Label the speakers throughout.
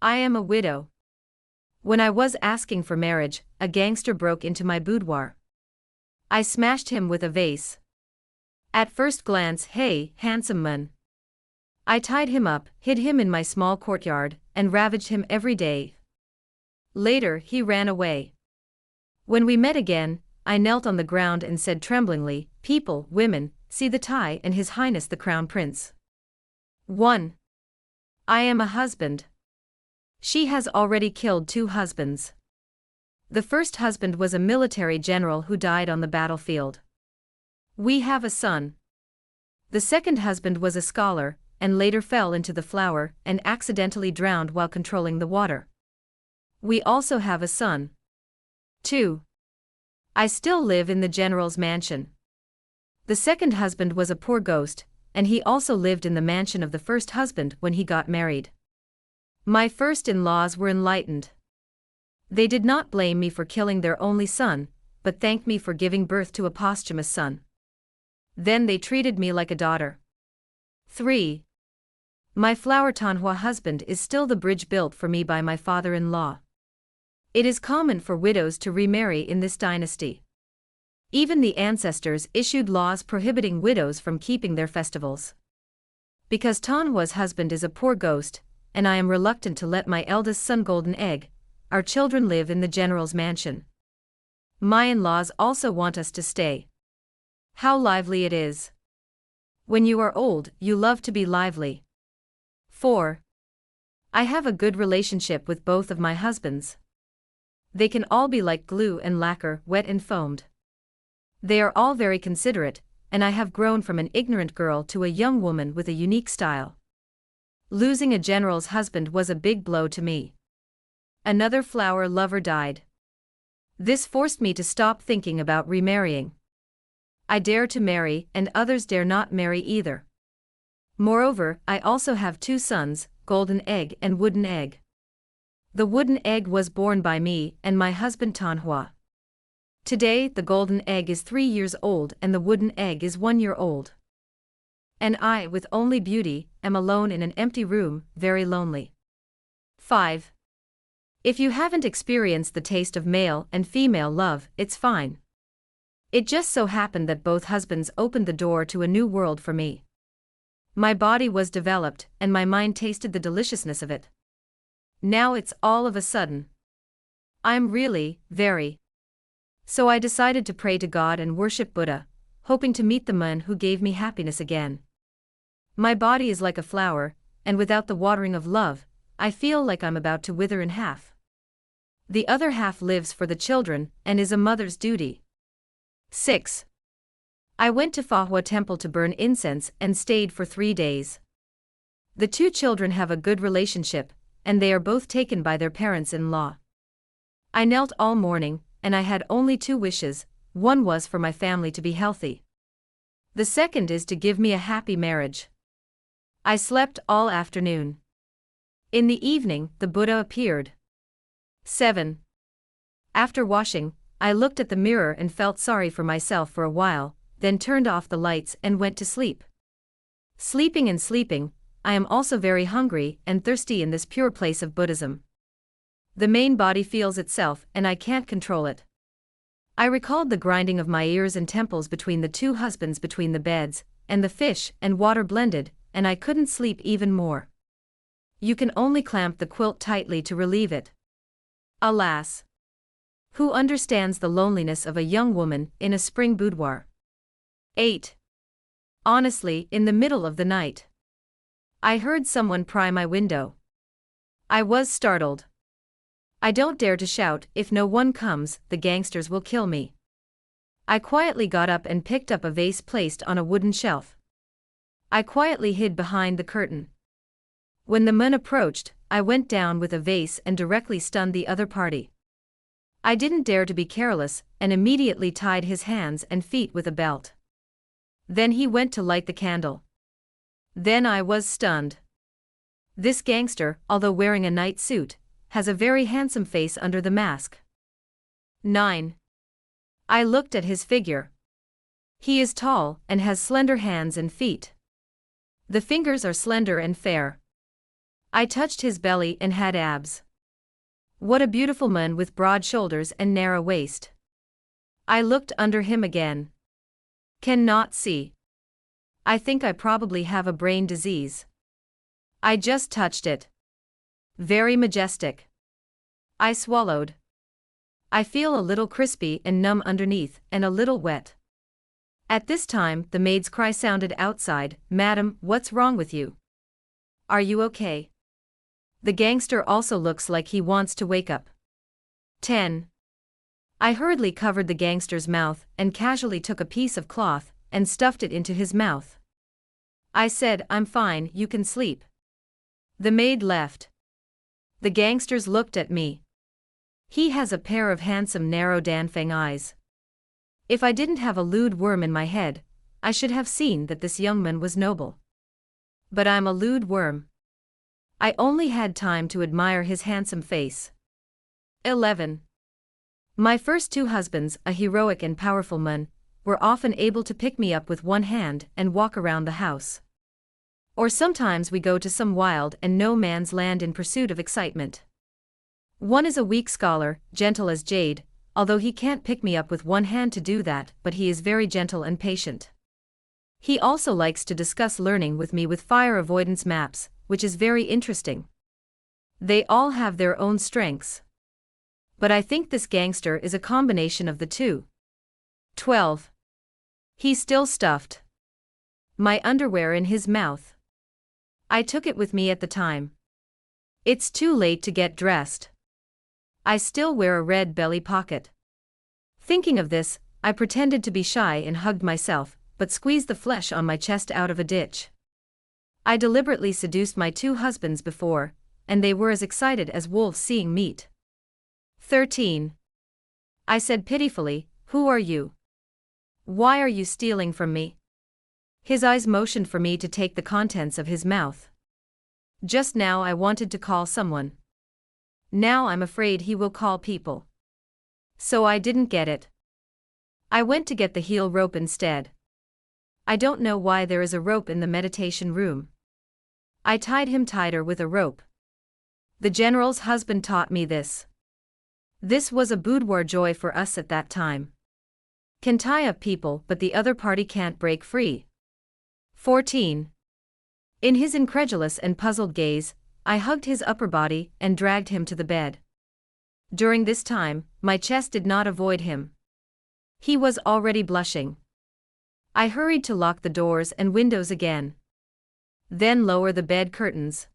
Speaker 1: I am a widow. When I was asking for marriage, a gangster broke into my boudoir. I smashed him with a vase. At first glance, hey, handsome man. I tied him up, hid him in my small courtyard, and ravaged him every day. Later, he ran away. When we met again, I knelt on the ground and said tremblingly, "People, women, see the tie and His Highness the Crown Prince." 1. I am a husband. She has already killed 2 husbands. The first husband was a military general who died on the battlefield. We have a son. The second husband was a scholar, and later fell into the flower and accidentally drowned while controlling the water. We also have a son. 2. I still live in the general's mansion. The second husband was a poor ghost, and he also lived in the mansion of the first husband when he got married. My first-in-laws were enlightened. They did not blame me for killing their only son, but thanked me for giving birth to a posthumous son. Then they treated me like a daughter. 3. My flower Tanhua husband is still the bridge built for me by my father-in-law. It is common for widows to remarry in this dynasty. Even the ancestors issued laws prohibiting widows from keeping their festivals. Because Tanhua's husband is a poor ghost, and I am reluctant to let my eldest son Golden Egg, our children live in the general's mansion. My in-laws also want us to stay. How lively it is. When you are old, you love to be lively. 4. I have a good relationship with both of my husbands. They can all be like glue and lacquer, wet and foamed. They are all very considerate, and I have grown from an ignorant girl to a young woman with a unique style. Losing a general's husband was a big blow to me. Another flower lover died. This forced me to stop thinking about remarrying. I dare to marry, and others dare not marry either. Moreover, I also have 2 sons, Golden Egg and Wooden Egg. The Wooden Egg was born by me and my husband Tanhua. Today, the Golden Egg is 3 years old and the Wooden Egg is 1 year old. And I, with only beauty, am alone in an empty room, very lonely. 5. If you haven't experienced the taste of male and female love, it's fine. It just so happened that both husbands opened the door to a new world for me. My body was developed, and my mind tasted the deliciousness of it. Now it's all of a sudden. I'm really, very. So I decided to pray to God and worship Buddha, hoping to meet the man who gave me happiness again. My body is like a flower, and without the watering of love, I feel like I'm about to wither in half. The other half lives for the children and is a mother's duty. 6. I went to Fahua Temple to burn incense and stayed for 3 days. The 2 children have a good relationship, and they are both taken by their parents-in-law. I knelt all morning, and I had only 2 wishes. One was for my family to be healthy. The second is to give me a happy marriage. I slept all afternoon. In the evening, the Buddha appeared. 7. After washing, I looked at the mirror and felt sorry for myself for a while, then turned off the lights and went to sleep. Sleeping and sleeping, I am also very hungry and thirsty in this pure place of Buddhism. The main body feels itself and I can't control it. I recalled the grinding of my ears and temples between the 2 husbands between the beds, and the fish and water blended, and I couldn't sleep even more. You can only clamp the quilt tightly to relieve it. Alas! Who understands the loneliness of a young woman in a spring boudoir? 8. Honestly, in the middle of the night, I heard someone pry my window. I was startled. I don't dare to shout. If no one comes, the gangsters will kill me. I quietly got up and picked up a vase placed on a wooden shelf. I quietly hid behind the curtain. When the man approached, I went down with a vase and directly stunned the other party. I didn't dare to be careless, and immediately tied his hands and feet with a belt. Then he went to light the candle. Then I was stunned. This gangster, although wearing a night suit, has a very handsome face under the mask. 9. I looked at his figure. He is tall and has slender hands and feet. The fingers are slender and fair. I touched his belly and had abs. What a beautiful man with broad shoulders and narrow waist. I looked under him again. Cannot see. I think I probably have a brain disease. I just touched it. Very majestic. I swallowed. I feel a little crispy and numb underneath, and a little wet. At this time, the maid's cry sounded outside, "Madam, what's wrong with you? Are you okay?" The gangster also looks like he wants to wake up. 10. I hurriedly covered the gangster's mouth and casually took a piece of cloth and stuffed it into his mouth. I said, "I'm fine, you can sleep." The maid left. The gangsters looked at me. He has a pair of handsome narrow Danfang eyes. If I didn't have a lewd worm in my head, I should have seen that this young man was noble. But I'm a lewd worm. I only had time to admire his handsome face. 11. My first two husbands, a heroic and powerful man, were often able to pick me up with one hand and walk around the house. Or sometimes we go to some wild and no man's land in pursuit of excitement. One is a weak scholar, gentle as jade, although he can't pick me up with one hand to do that, but he is very gentle and patient. He also likes to discuss learning with me with fire avoidance maps, which is very interesting. They all have their own strengths. But I think this gangster is a combination of the two. 12. He's still stuffed my underwear in his mouth. I took it with me at the time. It's too late to get dressed. I still wear a red belly pocket. Thinking of this, I pretended to be shy and hugged myself, but squeezed the flesh on my chest out of a ditch. I deliberately seduced my two husbands before, and they were as excited as wolves seeing meat. 13. I said pitifully, "Who are you? Why are you stealing from me?" His eyes motioned for me to take the contents of his mouth. Just now I wanted to call someone. Now I'm afraid he will call people. So I didn't get it. I went to get the heel rope instead. I don't know why there is a rope in the meditation room. I tied him tighter with a rope. The general's husband taught me this. This was a boudoir joy for us at that time. Can tie up people but the other party can't break free. 14. In his incredulous and puzzled gaze, I hugged his upper body and dragged him to the bed. During this time, my chest did not avoid him. He was already blushing. I hurried to lock the doors and windows again. Then lower the bed curtains.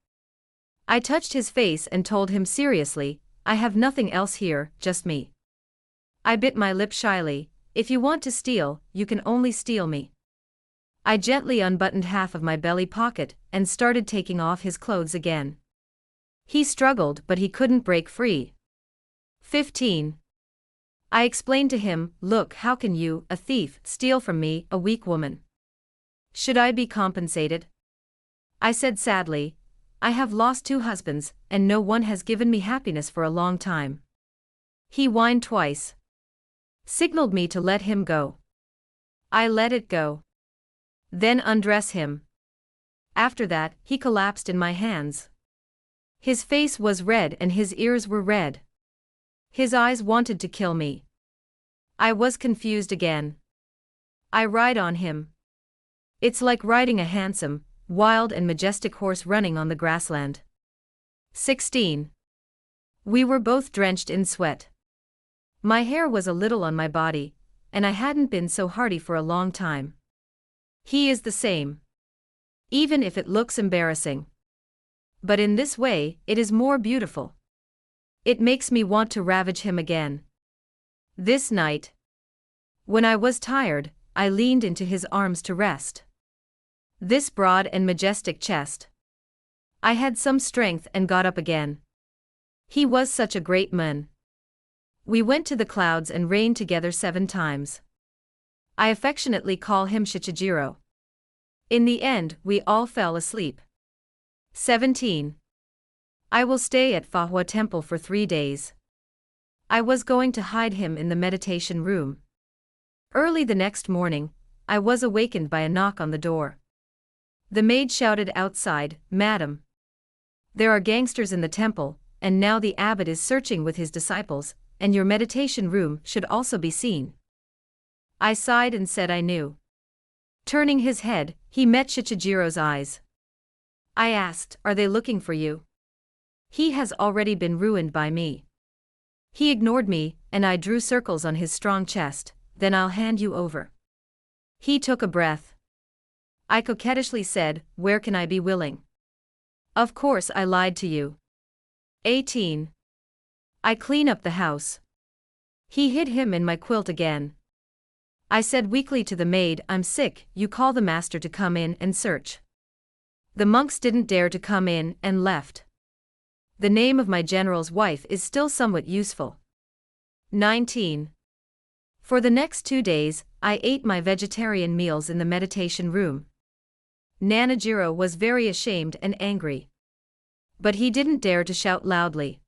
Speaker 1: I touched his face and told him seriously, "I have nothing else here, just me." I bit my lip shyly. "If you want to steal, you can only steal me." I gently unbuttoned half of my belly pocket and started taking off his clothes again. He struggled but he couldn't break free. 15. I explained to him, "Look, how can you, a thief, steal from me, a weak woman? Should I be compensated?" I said sadly, "I have lost two husbands, and no one has given me happiness for a long time." He whined twice. Signaled me to let him go. I let it go. Then undress him. After that, he collapsed in my hands. His face was red and his ears were red. His eyes wanted to kill me. I was confused again. I ride on him. It's like riding a handsome, wild and majestic horse running on the grassland. 16. We were both drenched in sweat. My hair was a little on my body, and I hadn't been so hardy for a long time. He is the same. Even if it looks embarrassing. But in this way, it is more beautiful. It makes me want to ravage him again. This night, when I was tired, I leaned into his arms to rest. This broad and majestic chest. I had some strength and got up again. He was such a great man. We went to the clouds and reigned together 7 times. I affectionately call him Shichijiro. In the end, we all fell asleep. 17. I will stay at Fahua Temple for 3 days. I was going to hide him in the meditation room. Early the next morning, I was awakened by a knock on the door. The maid shouted outside, "Madam." There are gangsters in the temple, and now the abbot is searching with his disciples, and your meditation room should also be seen. I sighed and said I knew. Turning his head, he met Shichijiro's eyes. I asked, are they looking for you? He has already been ruined by me. He ignored me, and I drew circles on his strong chest. Then I'll hand you over. He took a breath. I coquettishly said, where can I be willing? Of course I lied to you. 18. I clean up the house. He hid him in my quilt again. I said weakly to the maid, I'm sick, you call the master to come in and search. The monks didn't dare to come in and left. The name of my general's wife is still somewhat useful. 19. For the next 2 days, I ate my vegetarian meals in the meditation room. Nanajiro was very ashamed and angry. But he didn't dare to shout loudly.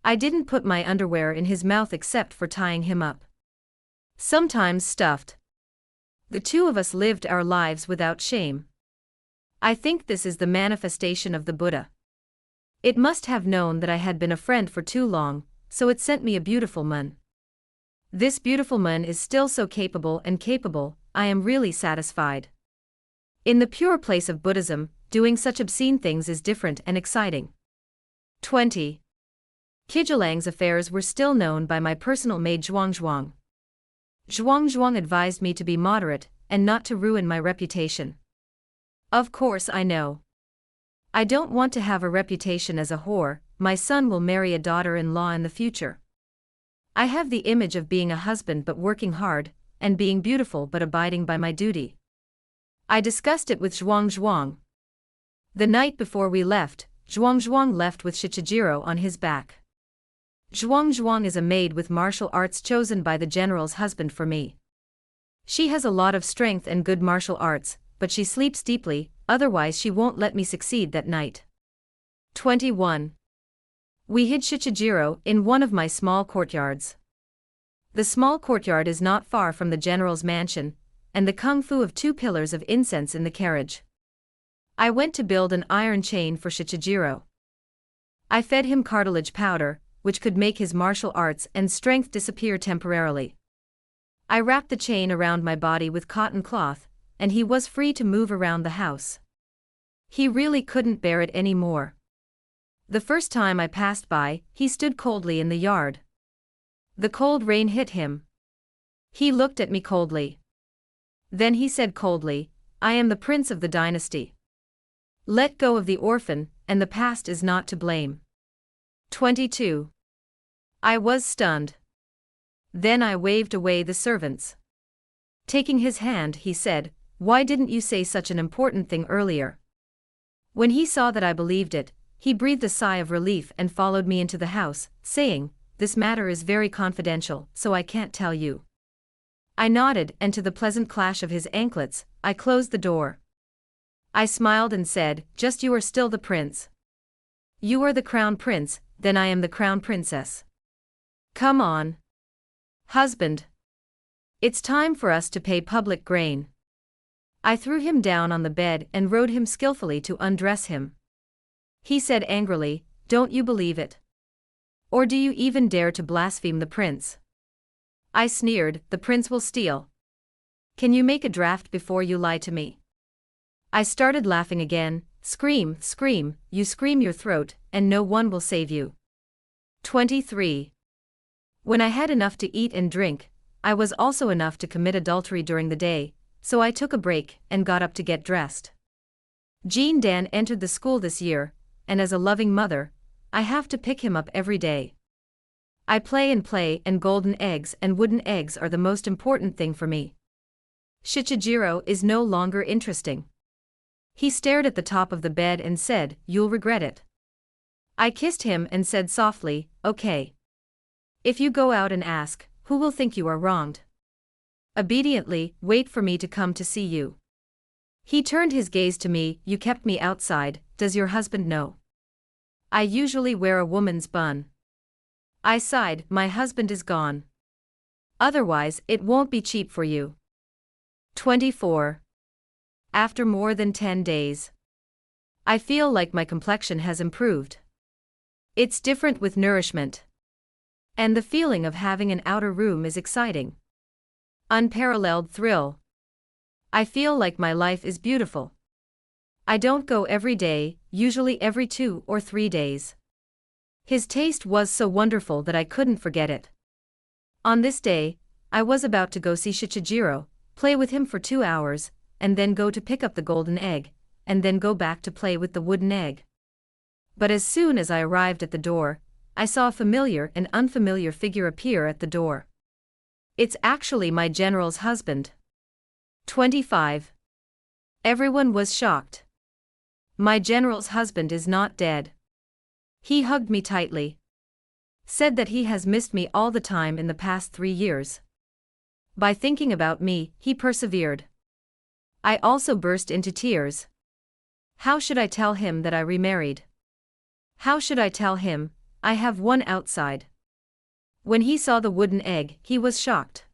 Speaker 1: I didn't put my underwear in his mouth except for tying him up. Sometimes stuffed. The two of us lived our lives without shame. I think this is the manifestation of the Buddha. It must have known that I had been a friend for too long, so it sent me a beautiful man. This beautiful man is still so capable, I am really satisfied. In the pure place of Buddhism, doing such obscene things is different and exciting. 20. Kijilang's affairs were still known by my personal maid Zhuangzhuang. Zhuangzhuang advised me to be moderate, and not to ruin my reputation. Of course I know. I don't want to have a reputation as a whore. My son will marry a daughter-in-law in the future. I have the image of being a husband but working hard, and being beautiful but abiding by my duty. I discussed it with Zhuangzhuang. The night before we left, Zhuangzhuang left with Shichijiro on his back. Zhuangzhuang is a maid with martial arts chosen by the general's husband for me. She has a lot of strength and good martial arts, but she sleeps deeply, otherwise she won't let me succeed that night. 21. We hid Shichijiro in one of my small courtyards. The small courtyard is not far from the general's mansion, and the kung fu of 2 pillars of incense in the carriage. I went to build an iron chain for Shichijiro. I fed him cartilage powder, which could make his martial arts and strength disappear temporarily. I wrapped the chain around my body with cotton cloth, and he was free to move around the house. He really couldn't bear it anymore. The first time I passed by, he stood coldly in the yard. The cold rain hit him. He looked at me coldly. Then he said coldly, I am the prince of the dynasty. Let go of the orphan, and the past is not to blame. 22. I was stunned. Then I waved away the servants. Taking his hand, he said, why didn't you say such an important thing earlier? When he saw that I believed it, he breathed a sigh of relief and followed me into the house, saying, this matter is very confidential, so I can't tell you. I nodded, and to the pleasant clash of his anklets, I closed the door. I smiled and said, just you are still the prince. You are the crown prince, then I am the crown princess. Come on. Husband. It's time for us to pay public grain. I threw him down on the bed and rode him skillfully to undress him. He said angrily, don't you believe it? Or do you even dare to blaspheme the prince? I sneered, the prince will steal. Can you make a draft before you lie to me? I started laughing again, scream, scream, you scream your throat, and no one will save you. 23. When I had enough to eat and drink, I was also enough to commit adultery during the day, so I took a break and got up to get dressed. Jean Dan entered the school this year, and as a loving mother, I have to pick him up every day. I play, and golden eggs and wooden eggs are the most important thing for me. Shichijiro is no longer interesting. He stared at the top of the bed and said, you'll regret it. I kissed him and said softly, okay. If you go out and ask, who will think you are wronged? Obediently, wait for me to come to see you. He turned his gaze to me, you kept me outside, does your husband know? I usually wear a woman's bun. I sighed, my husband is gone. Otherwise, it won't be cheap for you. 24. After more than 10 days, I feel like my complexion has improved. It's different with nourishment. And the feeling of having an outer room is exciting. Unparalleled thrill. I feel like my life is beautiful. I don't go every day, usually every 2 or 3 days. His taste was so wonderful that I couldn't forget it. On this day, I was about to go see Shichijiro, play with him for 2 hours, and then go to pick up the golden egg, and then go back to play with the wooden egg. But as soon as I arrived at the door, I saw a familiar and unfamiliar figure appear at the door. It's actually my general's husband. 25. Everyone was shocked. My general's husband is not dead. He hugged me tightly. Said that he has missed me all the time in the past 3 years. By thinking about me, he persevered. I also burst into tears. How should I tell him that I remarried? How should I tell him, I have one outside? When he saw the wooden egg, he was shocked.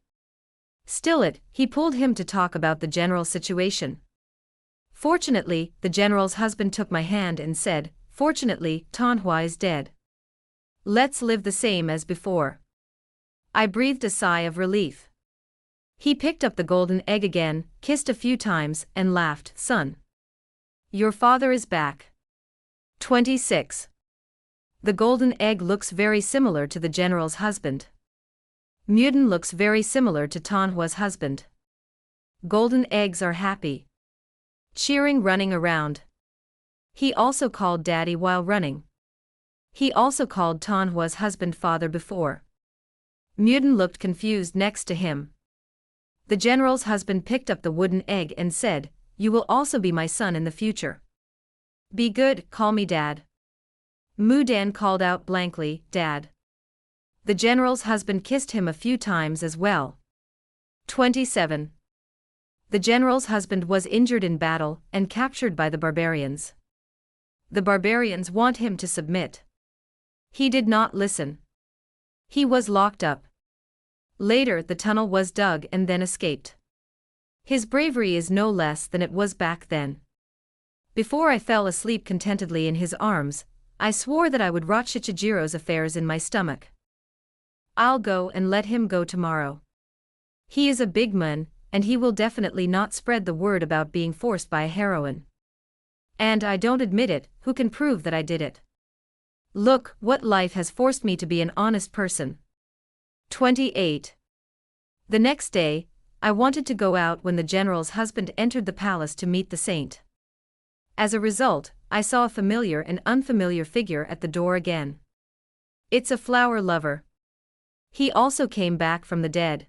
Speaker 1: Still he pulled him to talk about the general situation. Fortunately, the general's husband took my hand and said, fortunately, Tanhua is dead. Let's live the same as before. I breathed a sigh of relief. He picked up the golden egg again, kissed a few times, and laughed, son. Your father is back. 26. The golden egg looks very similar to the general's husband. Muden looks very similar to Tanhua's husband. Golden eggs are happy. Cheering, running around. He also called daddy while running. He also called Tanhua's husband father before. Muden looked confused next to him. The general's husband picked up the wooden egg and said, you will also be my son in the future. Be good, call me dad. Mudan called out blankly, dad. The general's husband kissed him a few times as well. 27. The general's husband was injured in battle and captured by the barbarians. The barbarians want him to submit. He did not listen. He was locked up. Later the tunnel was dug and then escaped. His bravery is no less than it was back then. Before I fell asleep contentedly in his arms, I swore that I would rot Shichijiro's affairs in my stomach. I'll go and let him go tomorrow. He is a big man, and he will definitely not spread the word about being forced by a heroine. And I don't admit it, who can prove that I did it? Look, what life has forced me to be an honest person. 28. The next day, I wanted to go out when the general's husband entered the palace to meet the saint. As a result, I saw a familiar and unfamiliar figure at the door again. It's a flower lover. He also came back from the dead.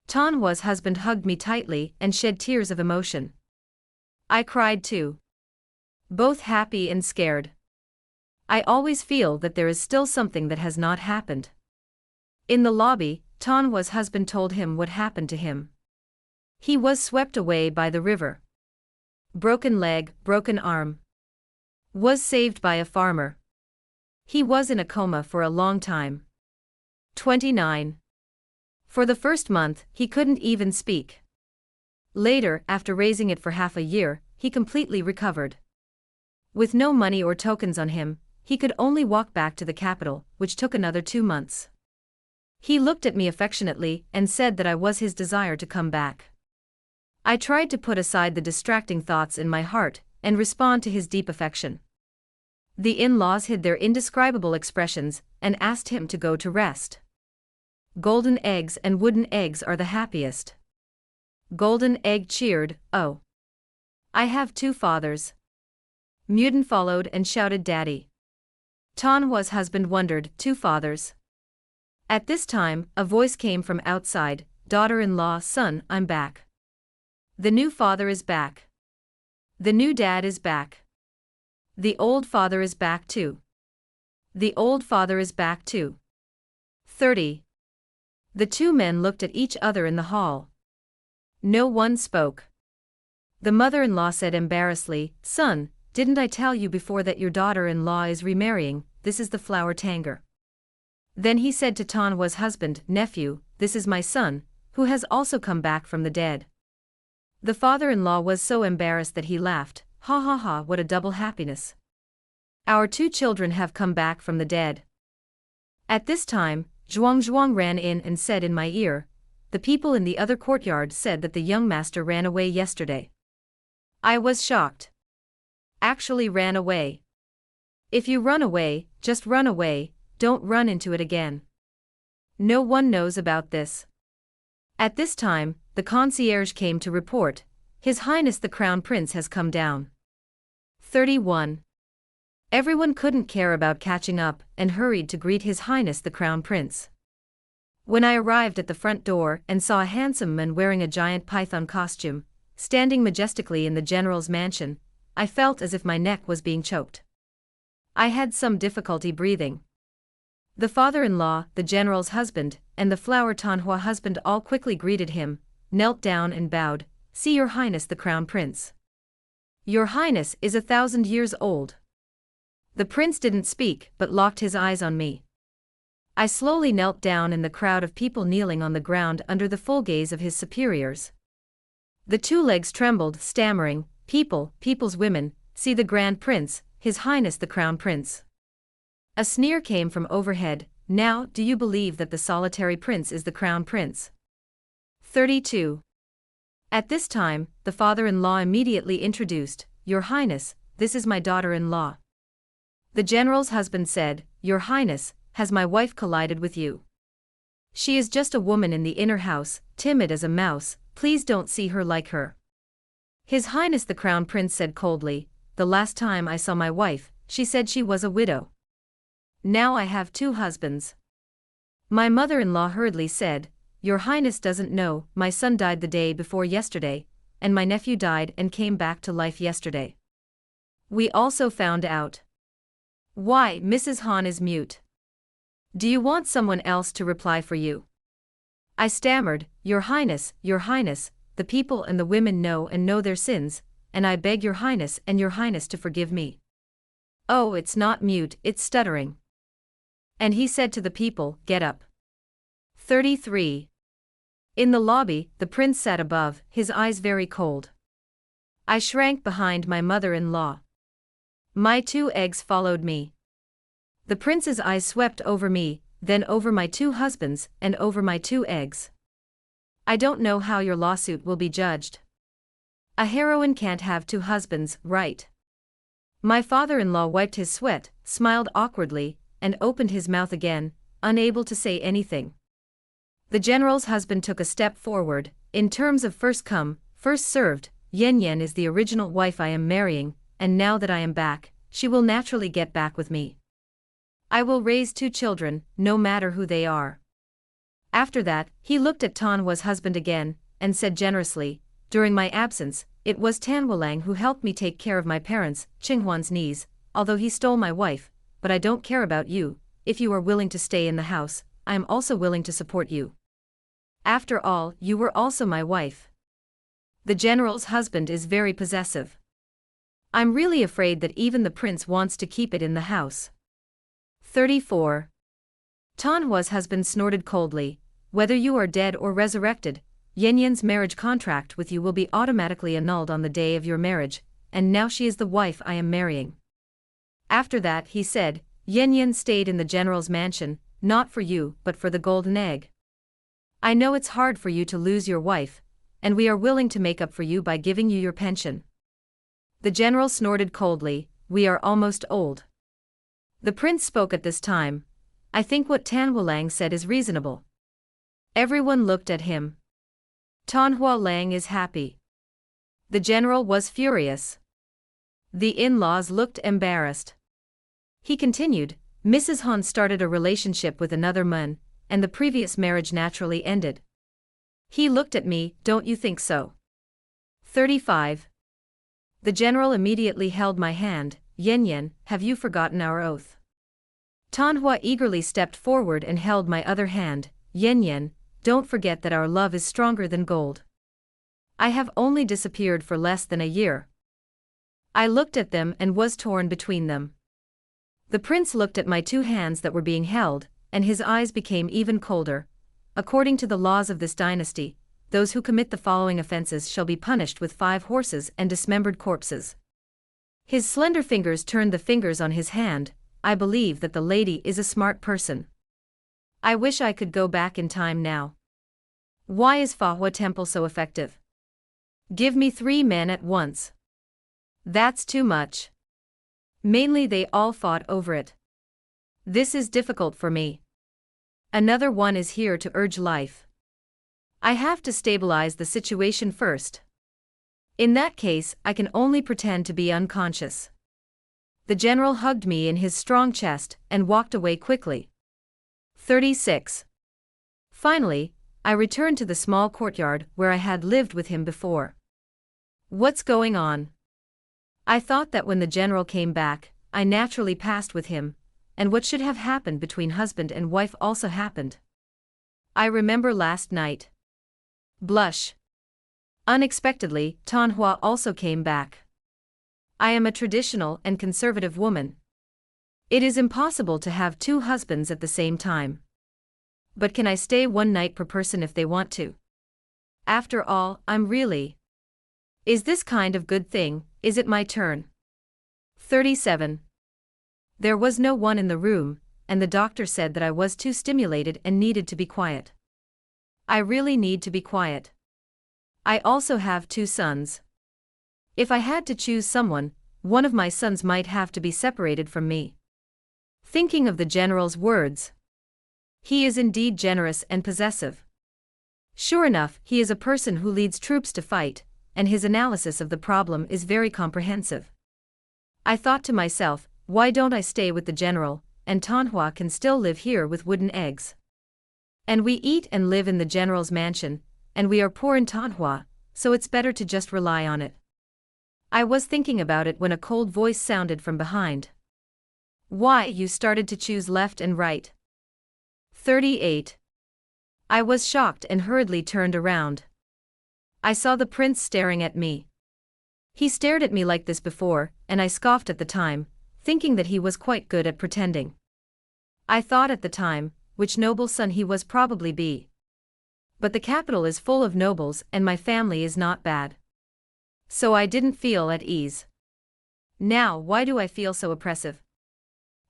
Speaker 1: Tanhua's husband hugged me tightly and shed tears of emotion. I cried too. Both happy and scared. I always feel that there is still something that has not happened. In the lobby, Tanhua's husband told him what happened to him. He was swept away by the river. Broken leg, broken arm. Was saved by a farmer. He was in a coma for a long time. 29. For the first month, he couldn't even speak. Later, after raising it for half a year, he completely recovered. With no money or tokens on him, he could only walk back to the capital, which took another 2 months. He looked at me affectionately and said that I was his desire to come back. I tried to put aside the distracting thoughts in my heart and respond to his deep affection. The in-laws hid their indescribable expressions and asked him to go to rest. Golden eggs and wooden eggs are the happiest. Golden egg cheered, oh. I have 2 fathers. Muden followed and shouted daddy. Tanhua's husband wondered, 2 fathers. At this time, a voice came from outside, daughter-in-law, son, I'm back. The new father is back. The new dad is back. The old father is back too. The old father is back too. 30. The 2 men looked at each other in the hall. No one spoke. The mother-in-law said embarrassedly, son, didn't I tell you before that your daughter-in-law is remarrying? This is the flower tanger. Then he said to Tanhua's husband, nephew, this is my son, who has also come back from the dead. The father-in-law was so embarrassed that he laughed, Ha ha ha, what a double happiness. Our 2 children have come back from the dead. At this time, Zhuang ran in and said in my ear, the people in the other courtyard said that the young master ran away yesterday. I was shocked. Actually ran away. If you run away, just run away, don't run into it again. No one knows about this. At this time, the concierge came to report, His Highness the Crown Prince has come down. 31. Everyone couldn't care about catching up and hurried to greet His Highness the Crown Prince. When I arrived at the front door and saw a handsome man wearing a giant python costume, standing majestically in the general's mansion, I felt as if my neck was being choked. I had some difficulty breathing. The father-in-law, the general's husband, and the flower Tanhua husband all quickly greeted him, knelt down and bowed, "See Your Highness the Crown Prince. Your Highness is 1,000 years old." The prince didn't speak but locked his eyes on me. I slowly knelt down in the crowd of people kneeling on the ground under the full gaze of his superiors. The 2 legs trembled, stammering, "People's women, see the Grand Prince, His Highness the Crown Prince." A sneer came from overhead, "Now, do you believe that the solitary prince is the Crown Prince?" 32. At this time, the father-in-law immediately introduced, "Your Highness, this is my daughter-in-law." The general's husband said, "Your Highness, has my wife collided with you? She is just a woman in the inner house, timid as a mouse, please don't see her like her." His Highness the Crown Prince said coldly, "The last time I saw my wife, she said she was a widow. Now I have 2 husbands." My mother-in-law hurriedly said, "Your Highness doesn't know, my son died the day before yesterday, and my nephew died and came back to life yesterday. We also found out." Why, Mrs. Han is mute. Do you want someone else to reply for you? I stammered, Your Highness, the people and the women know their sins, and I beg Your Highness and Your Highness to forgive me." Oh, it's not mute, it's stuttering. And he said to the people, "Get up." 33. In the lobby, the prince sat above, his eyes very cold. I shrank behind my mother-in-law. My 2 eggs followed me. The prince's eyes swept over me, then over my 2 husbands, and over my 2 eggs. "I don't know how your lawsuit will be judged. A heroine can't have 2 husbands, right?" My father-in-law wiped his sweat, smiled awkwardly, and opened his mouth again, unable to say anything. The general's husband took a step forward, "In terms of first come, first served, Yan is the original wife I am marrying, and now that I am back, she will naturally get back with me. I will raise 2 children, no matter who they are." After that, he looked at Tanhua's husband again, and said generously, "During my absence, it was Tanhualang who helped me take care of my parents, Qinghuan's niece, although he stole my wife, but I don't care about you. If you are willing to stay in the house, I am also willing to support you. After all, you were also my wife." The general's husband is very possessive. I'm really afraid that even the prince wants to keep it in the house. 34. Tanhua's husband snorted coldly, "Whether you are dead or resurrected, Yan's marriage contract with you will be automatically annulled on the day of your marriage, and now she is the wife I am marrying." After that, he said, Yan stayed in the general's mansion, not for you but for the golden egg. I know it's hard for you to lose your wife, and we are willing to make up for you by giving you your pension." The general snorted coldly, "We are almost old." The prince spoke at this time, "I think what Tanhualang said is reasonable." Everyone looked at him. Tanhualang is happy. The general was furious. The in-laws looked embarrassed. He continued, "Mrs. Han started a relationship with another man, and the previous marriage naturally ended." He looked at me, "Don't you think so?" 35. The general immediately held my hand, "Yan, have you forgotten our oath?" Tanhua eagerly stepped forward and held my other hand, "Yan, don't forget that our love is stronger than gold. I have only disappeared for less than a year." I looked at them and was torn between them. The prince looked at my 2 hands that were being held, and his eyes became even colder. "According to the laws of this dynasty, those who commit the following offenses shall be punished with 5 horses and dismembered corpses. His slender fingers turned the fingers on his hand. I believe that the lady is a smart person. I wish I could go back in time now. Why is Fa Temple so effective? Give me 3 men at once. That's too much. Mainly they all fought over it. This is difficult for me. Another one is here to urge life. I have to stabilize the situation first. In that case, I can only pretend to be unconscious. The general hugged me in his strong chest and walked away quickly. 36. Finally, I returned to the small courtyard where I had lived with him before. What's going on? I thought that when the general came back, I naturally passed with him, and what should have happened between husband and wife also happened. I remember last night. Blush. Unexpectedly, Tanhua also came back. I am a traditional and conservative woman. It is impossible to have 2 husbands at the same time. But can I stay 1 night per person if they want to? After all, I'm really. Is this kind of good thing? Is it my turn? 37. There was no one in the room, and the doctor said that I was too stimulated and needed to be quiet. I really need to be quiet. I also have 2 sons. If I had to choose someone, one of my sons might have to be separated from me. Thinking of the general's words. He is indeed generous and possessive. Sure enough, he is a person who leads troops to fight, and his analysis of the problem is very comprehensive. I thought to myself, why don't I stay with the general, and Tanhua can still live here with wooden eggs. And we eat and live in the general's mansion, and we are poor in Tanhua, so it's better to just rely on it. I was thinking about it when a cold voice sounded from behind. Why, you started to choose left and right. 38. I was shocked and hurriedly turned around. I saw the prince staring at me. He stared at me like this before, and I scoffed at the time, thinking that he was quite good at pretending. I thought at the time, which noble son he was probably be. But the capital is full of nobles and my family is not bad. So I didn't feel at ease. Now, why do I feel so oppressive?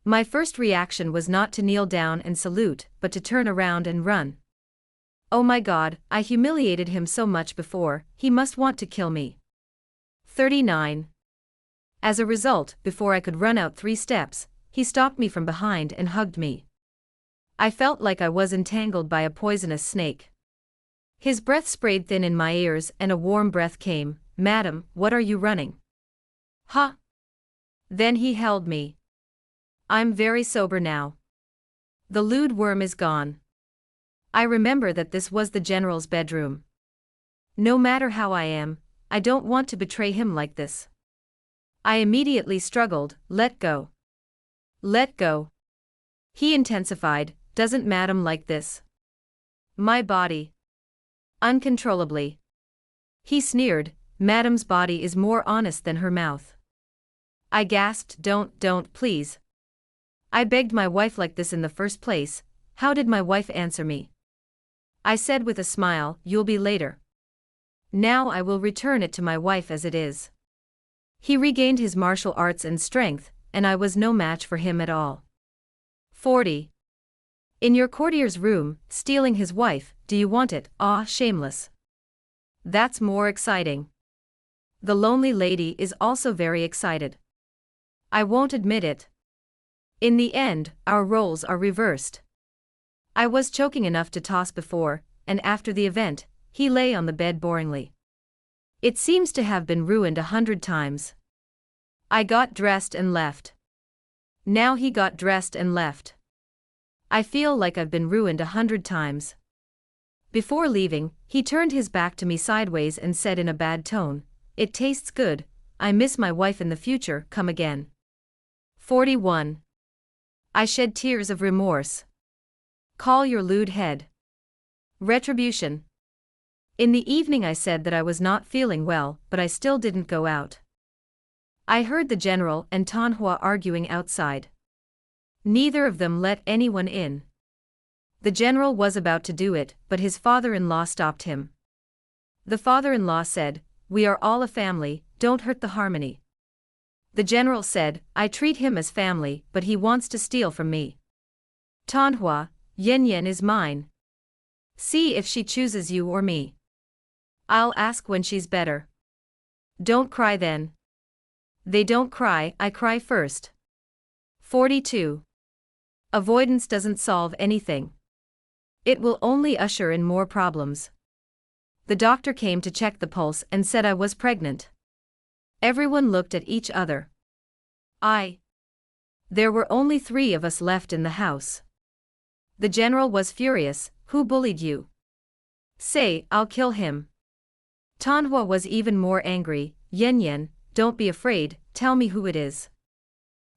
Speaker 1: My first reaction was not to kneel down and salute, but to turn around and run. Oh my God, I humiliated him so much before, he must want to kill me. 39. As a result, before I could run out 3 steps, he stopped me from behind and hugged me. I felt like I was entangled by a poisonous snake. His breath sprayed thin in my ears and a warm breath came. Madam, what are you running? Huh? Then he held me. I'm very sober now. The lewd worm is gone. I remember that this was the general's bedroom. No matter how I am, I don't want to betray him like this. I immediately struggled, let go. Let go. He intensified, doesn't madam like this? My body. Uncontrollably. He sneered, madam's body is more honest than her mouth. I gasped, don't, please. I begged my wife like this in the first place. How did my wife answer me? I said with a smile, you'll be later. Now I will return it to my wife as it is. He regained his martial arts and strength, and I was no match for him at all. 40. In your courtier's room, stealing his wife, do you want it? Ah, shameless. That's more exciting. The lonely lady is also very excited. I won't admit it. In the end, our roles are reversed. I was choking enough to toss before, and after the event, he lay on the bed boringly. It seems to have been ruined 100 times. I got dressed and left. Now he got dressed and left. I feel like I've been ruined 100 times. Before leaving, he turned his back to me sideways and said in a bad tone, it tastes good, I miss my wife in the future, come again. 41. I shed tears of remorse. Call your lewd head. Retribution. In the evening I said that I was not feeling well, but I still didn't go out. I heard the general and Tanhua arguing outside. Neither of them let anyone in. The general was about to do it, but his father-in-law stopped him. The father-in-law said, we are all a family, don't hurt the harmony. The general said, I treat him as family, but he wants to steal from me. Tanhua, Yen Yen is mine. See if she chooses you or me. I'll ask when she's better. Don't cry then. They don't cry, I cry first. 42. Avoidance doesn't solve anything. It will only usher in more problems. The doctor came to check the pulse and said I was pregnant. Everyone looked at each other. There were only 3 of us left in the house. The general was furious. Who bullied you? Say, I'll kill him. Tanhua was even more angry. Yen Yen, don't be afraid, tell me who it is.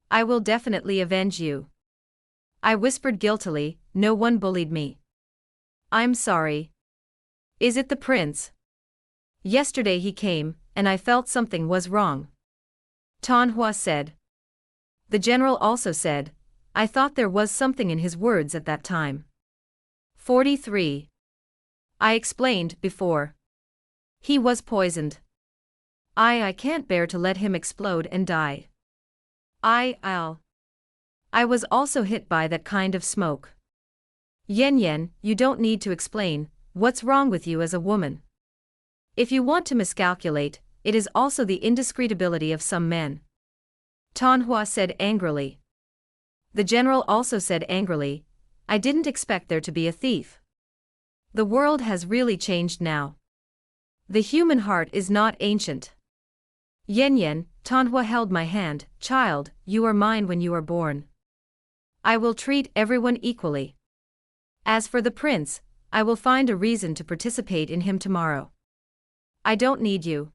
Speaker 1: I will definitely avenge you. I whispered guiltily, no one bullied me. I'm sorry. Is it the prince? Yesterday he came, and I felt something was wrong. Tanhua said. The general also said, I thought there was something in his words at that time. 43. I explained before. He was poisoned. I can't bear to let him explode and die. I was also hit by that kind of smoke. Yen Yen, you don't need to explain, what's wrong with you as a woman? If you want to miscalculate, it is also the indiscreetability of some men. Tanhua said angrily. The general also said angrily, I didn't expect there to be a thief. The world has really changed now. The human heart is not ancient. Yen Yen, Tanhua held my hand, child, you are mine when you are born. I will treat everyone equally. As for the prince, I will find a reason to participate in him tomorrow. I don't need you.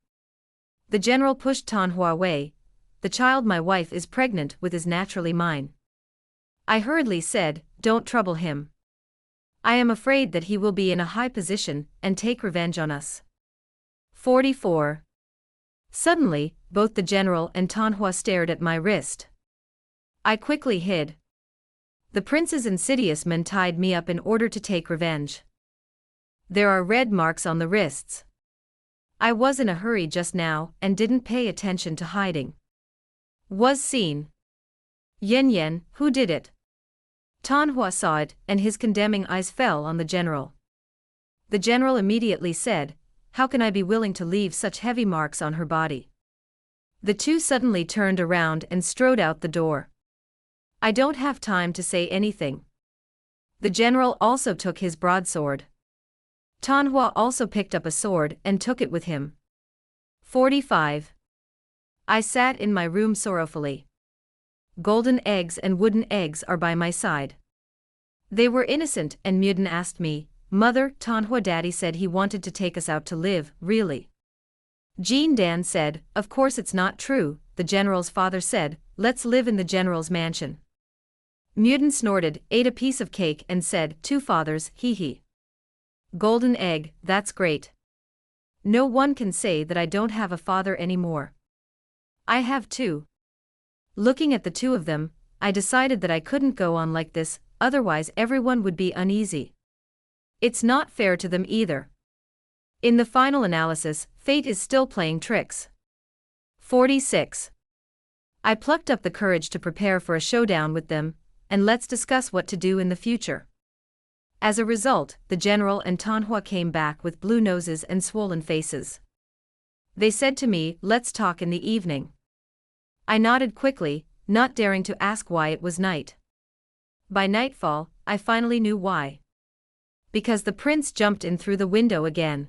Speaker 1: The general pushed Tanhua away. The child my wife is pregnant with is naturally mine. I hurriedly said, don't trouble him. I am afraid that he will be in a high position and take revenge on us. 44. Suddenly, both the general and Tanhua stared at my wrist. I quickly hid. The prince's insidious men tied me up in order to take revenge. There are red marks on the wrists. I was in a hurry just now and didn't pay attention to hiding. Was seen. Yen Yen, who did it? Tanhua saw it, and his condemning eyes fell on the general. The general immediately said, how can I be willing to leave such heavy marks on her body? The 2 suddenly turned around and strode out the door. I don't have time to say anything. The general also took his broadsword. Tanhua also picked up a sword and took it with him. 45. I sat in my room sorrowfully. Golden eggs and wooden eggs are by my side. They were innocent, and Muden asked me, Mother, Tanhua daddy said he wanted to take us out to live, really? Jean Dan said, of course it's not true. The general's father said, let's live in the general's mansion. Muden snorted, ate a piece of cake and said, 2 fathers, hee hee. Golden egg, that's great. No one can say that I don't have a father anymore. I have 2. Looking at the 2 of them, I decided that I couldn't go on like this, otherwise everyone would be uneasy. It's not fair to them either. In the final analysis, fate is still playing tricks. 46. I plucked up the courage to prepare for a showdown with them, and let's discuss what to do in the future. As a result, the general and Tanhua came back with blue noses and swollen faces. They said to me, let's talk in the evening. I nodded quickly, not daring to ask why it was night. By nightfall, I finally knew why. Because the prince jumped in through the window again.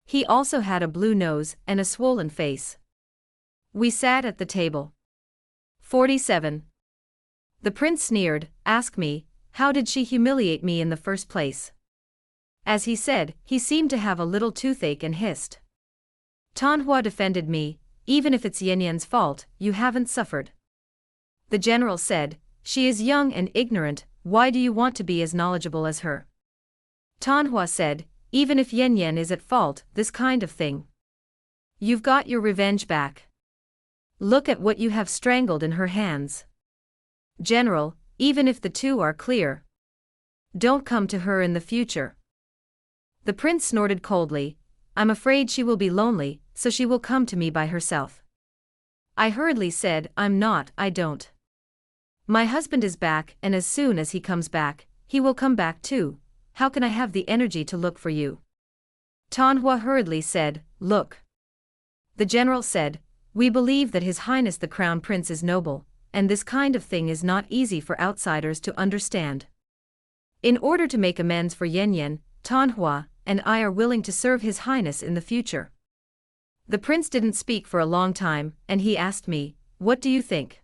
Speaker 1: He also had a blue nose and a swollen face. We sat at the table. 47. The prince sneered, asked me, how did she humiliate me in the first place? As he said, he seemed to have a little toothache and hissed. Tanhua defended me, even if it's Yen Yen's fault, you haven't suffered. The general said, she is young and ignorant, why do you want to be as knowledgeable as her? Tanhua said, even if Yen Yen is at fault, this kind of thing. You've got your revenge back. Look at what you have strangled in her hands. General, even if the 2 are clear, don't come to her in the future. The prince snorted coldly, I'm afraid she will be lonely, so she will come to me by herself. I hurriedly said, I don't. My husband is back, and as soon as he comes back, he will come back too. How can I have the energy to look for you? Tanhua hurriedly said, look. The general said, we believe that His Highness the Crown Prince is noble, and this kind of thing is not easy for outsiders to understand. In order to make amends for Yen, Tanhua and I are willing to serve His Highness in the future. The prince didn't speak for a long time, and he asked me, what do you think?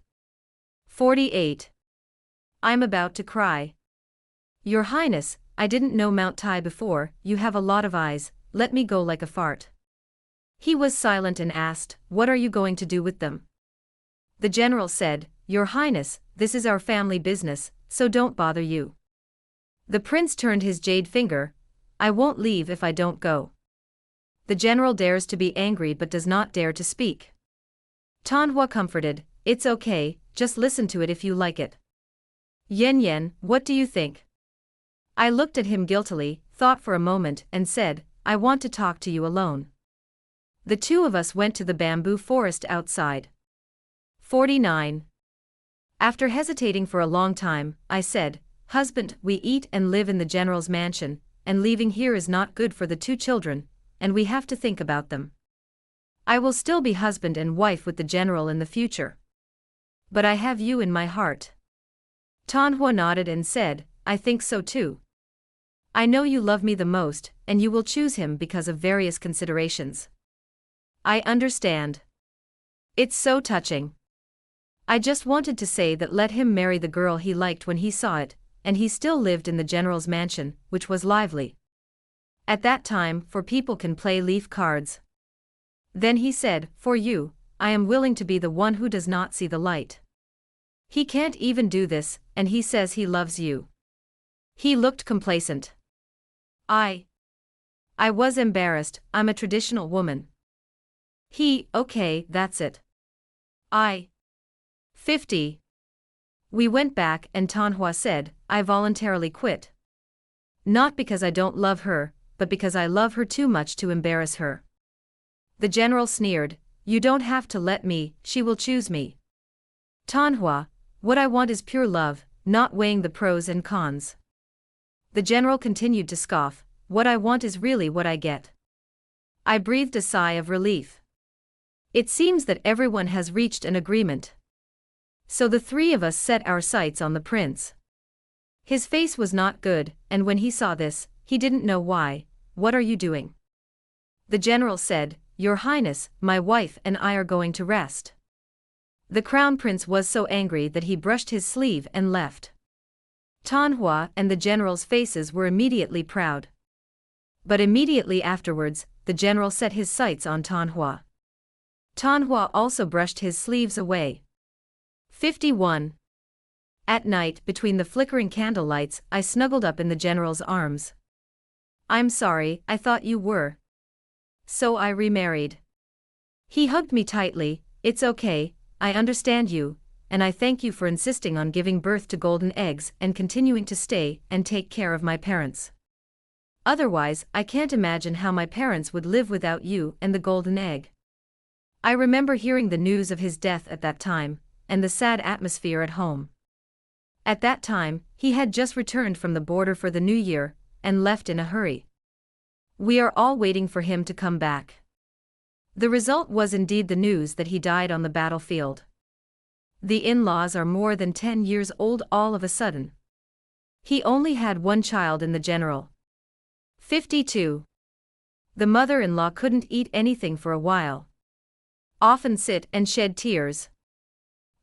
Speaker 1: 48. I'm about to cry. Your Highness, I didn't know Mount Tai before, you have a lot of eyes, let me go like a fart. He was silent and asked, what are you going to do with them? The general said, Your Highness, this is our family business, so don't bother you. The prince turned his jade finger, I won't leave if I don't go. The general dares to be angry but does not dare to speak. Tanhua comforted, it's okay, just listen to it if you like it. Yen, what do you think? I looked at him guiltily, thought for a moment, and said, I want to talk to you alone. The two of us went to the bamboo forest outside. 49. After hesitating for a long time, I said, Husband, we eat and live in the general's mansion, and leaving here is not good for the two children, and we have to think about them. I will still be husband and wife with the general in the future. But I have you in my heart. Tanhua nodded and said, I think so too. I know you love me the most, and you will choose him because of various considerations. I understand. It's so touching. I just wanted to say that let him marry the girl he liked when he saw it, and he still lived in the general's mansion, which was lively. At that time, for people can play leaf cards. Then he said, for you, I am willing to be the one who does not see the light. He can't even do this, and he says he loves you. He looked complacent. I was embarrassed, I'm a traditional woman. Okay, that's it. 50. We went back and Tanhua said, I voluntarily quit. Not because I don't love her, but because I love her too much to embarrass her. The general sneered, you don't have to let me, she will choose me. Tanhua, what I want is pure love, not weighing the pros and cons. The general continued to scoff, what I want is really what I get. I breathed a sigh of relief. It seems that everyone has reached an agreement. So the three of us set our sights on the prince. His face was not good, and when he saw this, he didn't know why. What are you doing? The general said, Your Highness, my wife and I are going to rest. The crown prince was so angry that he brushed his sleeve and left. Tanhua and the general's faces were immediately proud. But immediately afterwards, the general set his sights on Tanhua. Tanhua also brushed his sleeves away. 51. At night, between the flickering candlelights, I snuggled up in the general's arms. I'm sorry, I thought you were. So I remarried. He hugged me tightly, it's okay, I understand you, and I thank you for insisting on giving birth to golden eggs and continuing to stay and take care of my parents. Otherwise, I can't imagine how my parents would live without you and the golden egg. I remember hearing the news of his death at that time, and the sad atmosphere at home. At that time, he had just returned from the border for the new year, and left in a hurry. We are all waiting for him to come back. The result was indeed the news that he died on the battlefield. The in-laws are more than 10 years old all of a sudden. He only had one child in the general. 52. The mother-in-law couldn't eat anything for a while. Often sit and shed tears.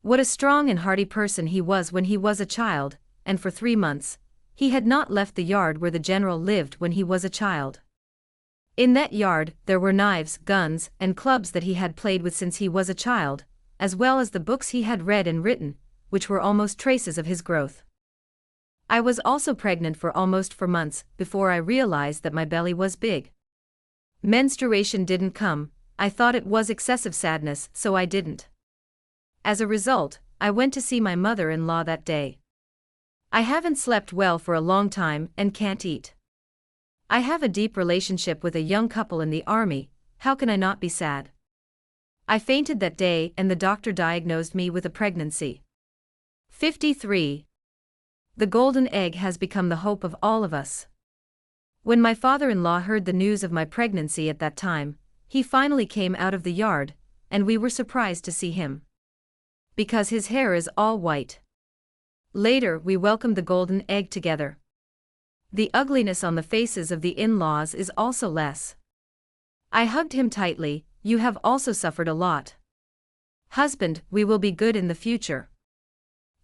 Speaker 1: What a strong and hearty person he was when he was a child, and for 3 months, he had not left the yard where the general lived when he was a child. In that yard, there were knives, guns, and clubs that he had played with since he was a child, as well as the books he had read and written, which were almost traces of his growth. I was also pregnant for almost 4 months before I realized that my belly was big. Menstruation didn't come, I thought it was excessive sadness, so I didn't. As a result, I went to see my mother-in-law that day. I haven't slept well for a long time and can't eat. I have a deep relationship with a young couple in the army, how can I not be sad? I fainted that day and the doctor diagnosed me with a pregnancy. 53. The golden egg has become the hope of all of us. When my father-in-law heard the news of my pregnancy at that time, he finally came out of the yard, and we were surprised to see him. Because his hair is all white. Later we welcomed the golden egg together. The ugliness on the faces of the in-laws is also less. I hugged him tightly. You have also suffered a lot. Husband, we will be good in the future.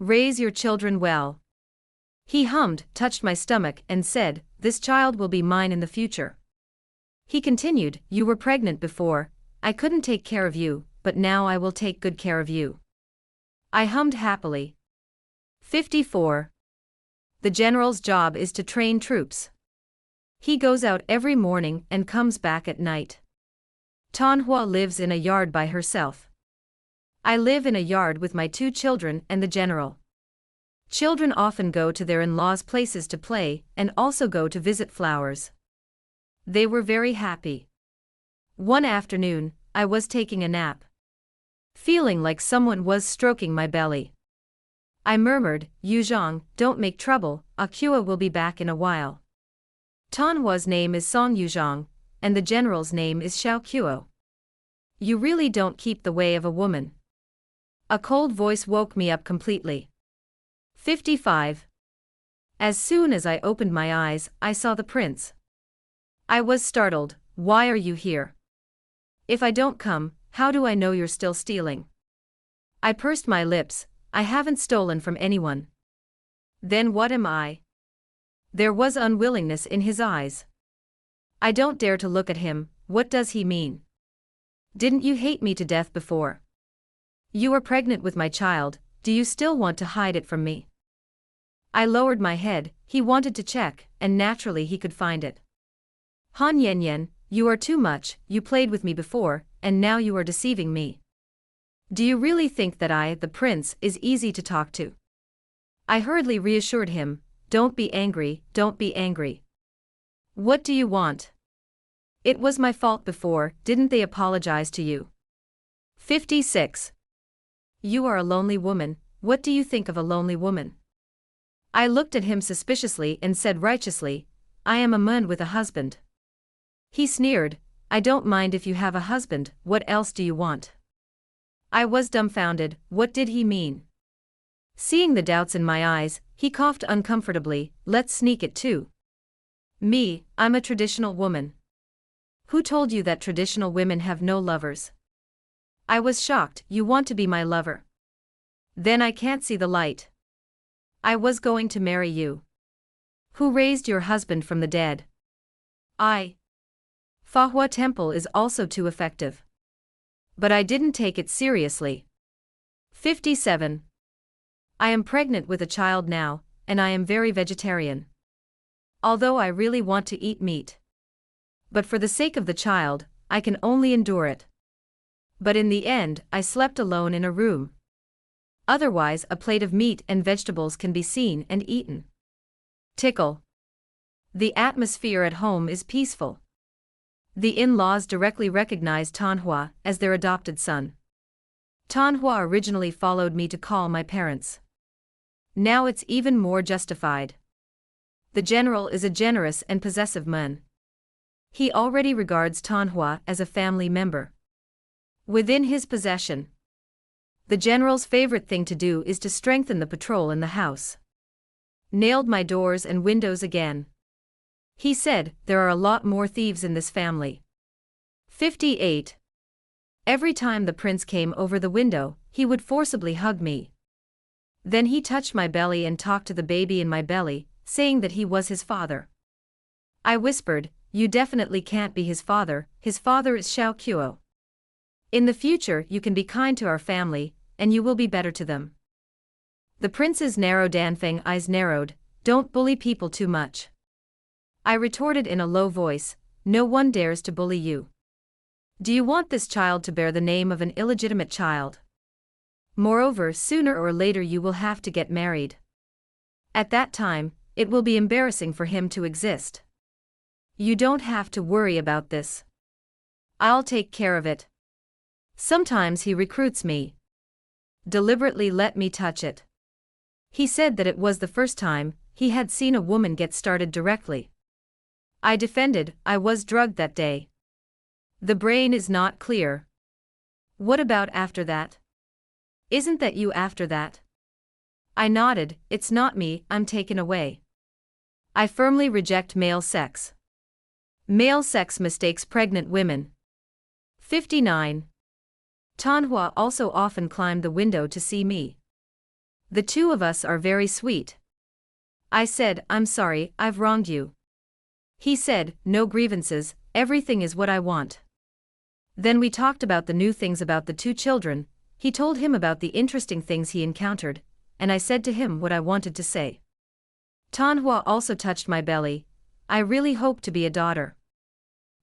Speaker 1: Raise your children well. He hummed, touched my stomach and said, this child will be mine in the future. He continued, you were pregnant before, I couldn't take care of you, but now I will take good care of you. I hummed happily. 54. The general's job is to train troops. He goes out every morning and comes back at night. Tanhua lives in a yard by herself. I live in a yard with my 2 children and the general. Children often go to their in-laws' places to play and also go to visit flowers. They were very happy. One afternoon, I was taking a nap. Feeling like someone was stroking my belly. I murmured, Yuzhong, don't make trouble, Akua will be back in a while. Tanhua's name is Song Yuzhong, and the general's name is Xiao Kuo. You really don't keep the way of a woman. A cold voice woke me up completely. 55. As soon as I opened my eyes, I saw the prince. I was startled. Why are you here? If I don't come, how do I know you're still stealing? I pursed my lips. I haven't stolen from anyone. Then what am I? There was unwillingness in his eyes. I don't dare to look at him. What does he mean? Didn't you hate me to death before? You are pregnant with my child, do you still want to hide it from me? I lowered my head. He wanted to check, and naturally he could find it. Han Yanyan, you are too much, you played with me before, and now you are deceiving me. Do you really think that I, the prince, is easy to talk to? I hurriedly reassured him, don't be angry, don't be angry. What do you want? It was my fault before, didn't they apologize to you? 56. You are a lonely woman, what do you think of a lonely woman? I looked at him suspiciously and said righteously, I am a man with a husband. He sneered, I don't mind if you have a husband, what else do you want? I was dumbfounded, what did he mean? Seeing the doubts in my eyes, he coughed uncomfortably, let's sneak it too. Me, I'm a traditional woman. Who told you that traditional women have no lovers? I was shocked, you want to be my lover. Then I can't see the light. I was going to marry you. Who raised your husband from the dead? I. Fahua Temple is also too effective. But I didn't take it seriously. 57. I am pregnant with a child now, and I am very vegetarian. Although I really want to eat meat. But for the sake of the child, I can only endure it. But in the end, I slept alone in a room. Otherwise, a plate of meat and vegetables can be seen and eaten. Tickle. The atmosphere at home is peaceful. The in-laws directly recognized Tanhua as their adopted son. Tanhua originally followed me to call my parents. Now it's even more justified. The general is a generous and possessive man. He already regards Tanhua as a family member. Within his possession. The general's favorite thing to do is to strengthen the patrol in the house. Nailed my doors and windows again. He said, there are a lot more thieves in this family. 58. Every time the prince came over the window, he would forcibly hug me. Then he touched my belly and talked to the baby in my belly, saying that he was his father. I whispered, you definitely can't be his father is Xiao Kuo. In the future you can be kind to our family, and you will be better to them. The prince's narrow Danfeng eyes narrowed, don't bully people too much. I retorted in a low voice, no one dares to bully you. Do you want this child to bear the name of an illegitimate child? Moreover, sooner or later you will have to get married. At that time, it will be embarrassing for him to exist. You don't have to worry about this. I'll take care of it. Sometimes he recruits me. Deliberately let me touch it. He said that it was the first time he had seen a woman get started directly. I defended, I was drugged that day. The brain is not clear. What about after that? Isn't that you after that? I nodded, it's not me, I'm taken away. I firmly reject male sex. Male sex mistakes pregnant women. 59. Tanhua also often climbed the window to see me. The two of us are very sweet. I said, I'm sorry, I've wronged you. He said, no grievances, everything is what I want. Then we talked about the new things about the two children, he told him about the interesting things he encountered, and I said to him what I wanted to say. Tanhua also touched my belly, I really hope to be a daughter.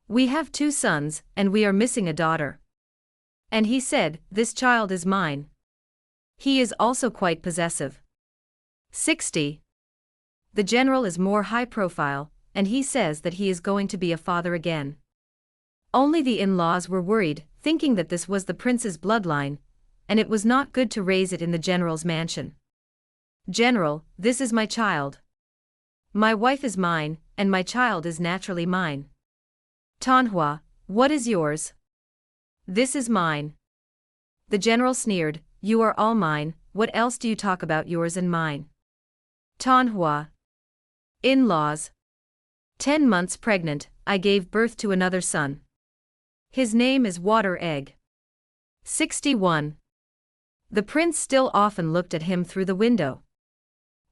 Speaker 1: We have 2 sons, and we are missing a daughter. And he said, this child is mine. He is also quite possessive. 60. The general is more high profile, and he says that he is going to be a father again. Only the in-laws were worried, thinking that this was the prince's bloodline, and it was not good to raise it in the general's mansion. General, this is my child. My wife is mine, and my child is naturally mine. Tanhua, what is yours? This is mine. The general sneered, you are all mine, what else do you talk about yours and mine? Tanhua. In-laws. 10 months pregnant, I gave birth to another son. His name is Water Egg. 61. The prince still often looked at him through the window.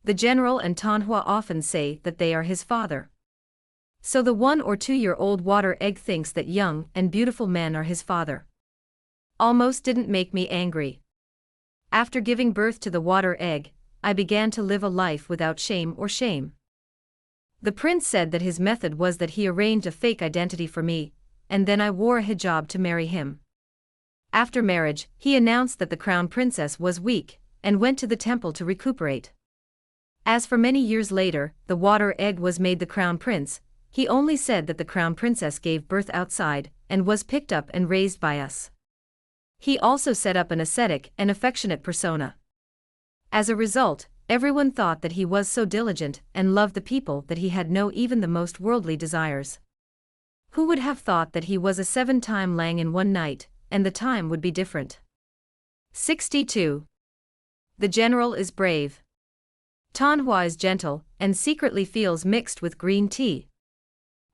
Speaker 1: The general and Tanhua often say that they are his father. So the 1 or 2-year-old Water Egg thinks that young and beautiful men are his father. Almost didn't make me angry. After giving birth to the Water Egg, I began to live a life without shame or shame. The prince said that his method was that he arranged a fake identity for me, and then I wore a hijab to marry him. After marriage, he announced that the crown princess was weak, and went to the temple to recuperate. As for many years later, the Water Egg was made the crown prince, he only said that the crown princess gave birth outside, and was picked up and raised by us. He also set up an ascetic and affectionate persona. As a result, everyone thought that he was so diligent and loved the people that he had no even the most worldly desires. Who would have thought that he was a 7-time lang in one night, and the time would be different? 62. The general is brave. Tanhua is gentle, and secretly feels mixed with green tea.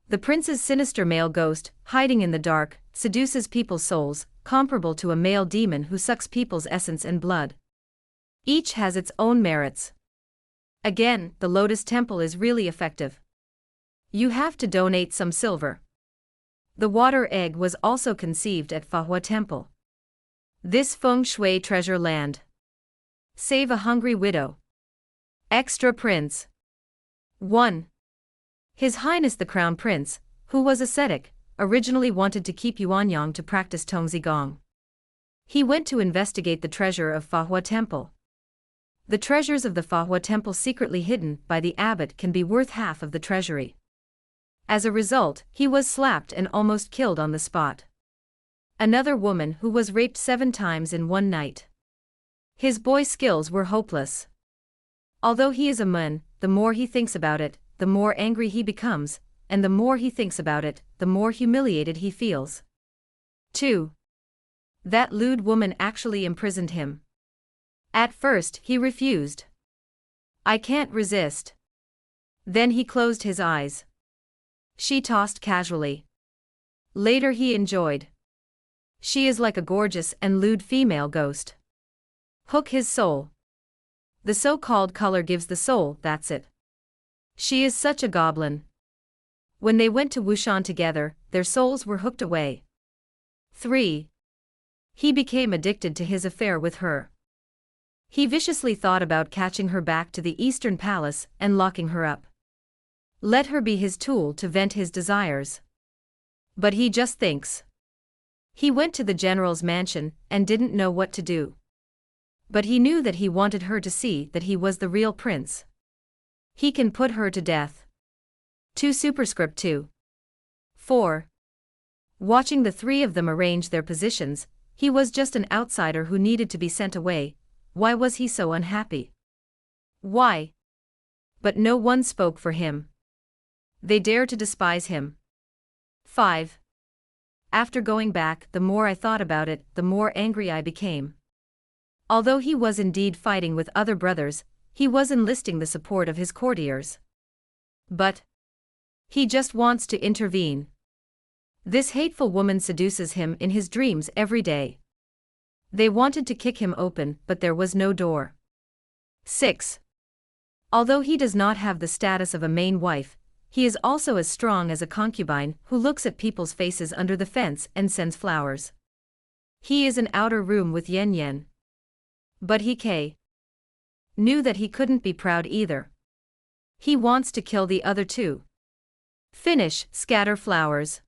Speaker 1: The prince's sinister male ghost, hiding in the dark, seduces people's souls, comparable to a male demon who sucks people's essence and blood. Each has its own merits. Again, the Lotus Temple is really effective. You have to donate some silver. The Water Egg was also conceived at Fahua Temple. This feng shui treasure land. Save a hungry widow. Extra Prince. 1. His Highness the Crown Prince, who was ascetic, originally wanted to keep Yuanyang to practice Tongzi Gong. He went to investigate the treasure of Fahua Temple. The treasures of the Fahua Temple secretly hidden by the abbot can be worth half of the treasury. As a result, he was slapped and almost killed on the spot. Another woman who was raped 7 times in one night. His boy skills were hopeless. Although he is a man, the more he thinks about it, the more angry he becomes, and the more he thinks about it, the more humiliated he feels. 2. That lewd woman actually imprisoned him. At first, he refused. I can't resist. Then he closed his eyes. She tossed casually. Later he enjoyed. She is like a gorgeous and lewd female ghost. Hook his soul. The so-called color gives the soul, that's it. She is such a goblin. When they went to Wushan together, their souls were hooked away. 3. He became addicted to his affair with her. He viciously thought about catching her back to the Eastern Palace and locking her up. Let her be his tool to vent his desires. But he just thinks. He went to the general's mansion and didn't know what to do. But he knew that he wanted her to see that he was the real prince. He can put her to death. 2 superscript 2. 4. Watching the 3 of them arrange their positions, He was just an outsider who needed to be sent away. Why was he so unhappy? Why? But no one spoke for him. They dare to despise him. 5. After going back, the more I thought about it, the more angry I became. Although he was indeed fighting with other brothers, he was enlisting the support of his courtiers. But he just wants to intervene. This hateful woman seduces him in his dreams every day. They wanted to kick him open, but there was no door. 6. Although he does not have the status of a main wife, he is also as strong as a concubine who looks at people's faces under the fence and sends flowers. He is an outer room with Yen Yen. But he knew that he couldn't be proud either. He wants to kill the other two. Finish, scatter flowers.